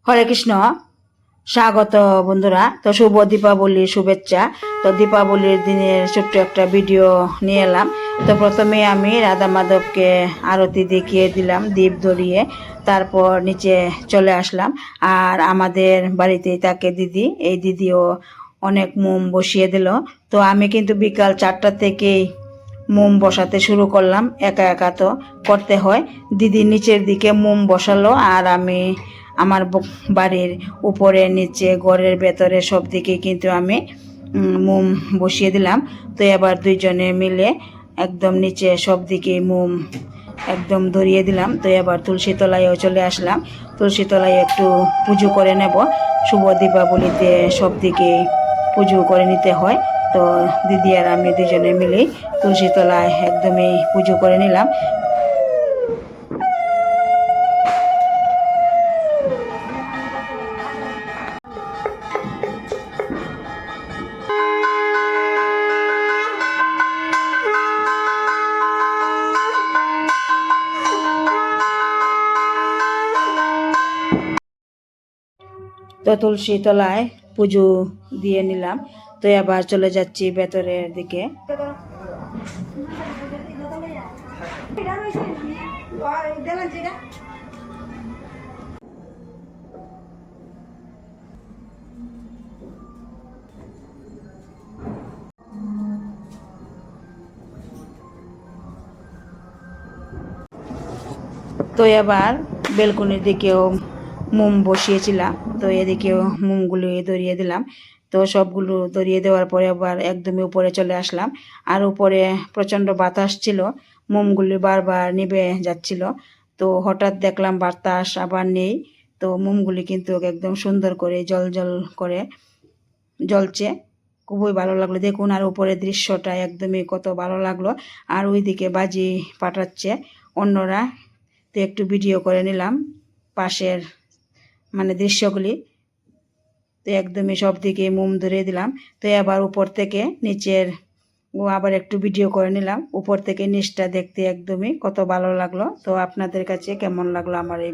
হরে কৃষ্ণ, স্বাগত বন্ধুরা। তো শুভ দীপাবলির শুভেচ্ছা। তো দীপাবলির দিনের ছোট্ট একটা ভিডিও নিয়ে এলাম। তো প্রথমে আমি রাধা মাধবকে আরতি দেখিয়ে দিলাম দীপ ধরিয়ে, তারপর নিচে চলে আসলাম। আর আমাদের বাড়িতেই থাকে দিদি, এই দিদিও অনেক মোম বসিয়ে দিল। তো আমি কিন্তু বিকাল 4টা থেকেই মোম বসাতে শুরু করলাম। একা একা তো করতে হয়। দিদি নিচের দিকে মোম বসালো আর আমি আমার বাড়ির উপরে নিচে ঘরের ভেতরে সব দিকে কিন্তু আমি মোম বসিয়ে দিলাম। তো এবার দুইজনে মিলে একদম নিচে সব দিকে মোম একদম ধরিয়ে দিলাম। তো এবার তুলসী তলায়ও চলে আসলাম। তুলসী তলায় একটু পুজো করে নেব। শুভ দীপাবলিতে সব দিকে পুজো করে নিতে হয়। তো দিদি আর আমি দুজনে মিলেই তুলসী তলায় একদমই পুজো করে নিলাম। তো তুলসী তলায় পুজো দিয়ে নিলাম। তো এবার চলে যাচ্ছি ভেতরের দিকে। তো এবার বেলকনির দিকেও মোম বসিয়েছিলাম। তো এদিকেও মোমগুলো ধরিয়ে দিলাম। তো সবগুলো ধরিয়ে দেওয়ার পরে আবার একদমই উপরে চলে আসলাম। আর উপরে প্রচণ্ড বাতাস ছিল, মোমগুলি বারবার নিভে যাচ্ছিল। তো হঠাৎ দেখলাম বাতাস আবার নেই। তো মোমগুলি কিন্তু একদম সুন্দর করে জল জল করে জ্বলছে। খুবই ভালো লাগলো দেখুন। আর উপরের দৃশ্যটা একদমই কত ভালো লাগলো। আর ওইদিকে বাজি ফাটাচ্ছে অন্যরা। তো একটু ভিডিও করে নিলাম পাশের দৃশ্যগুলি। তো একদমই সব দিকে মোম ধরিয়ে দিলাম। তো আবার উপর থেকে নিচের আবার একটু ভিডিও করে নিলাম। উপর থেকে নিচটা দেখতে একদমই কত ভালো লাগলো। তো আপনাদের কাছে কেমন লাগলো আমার এই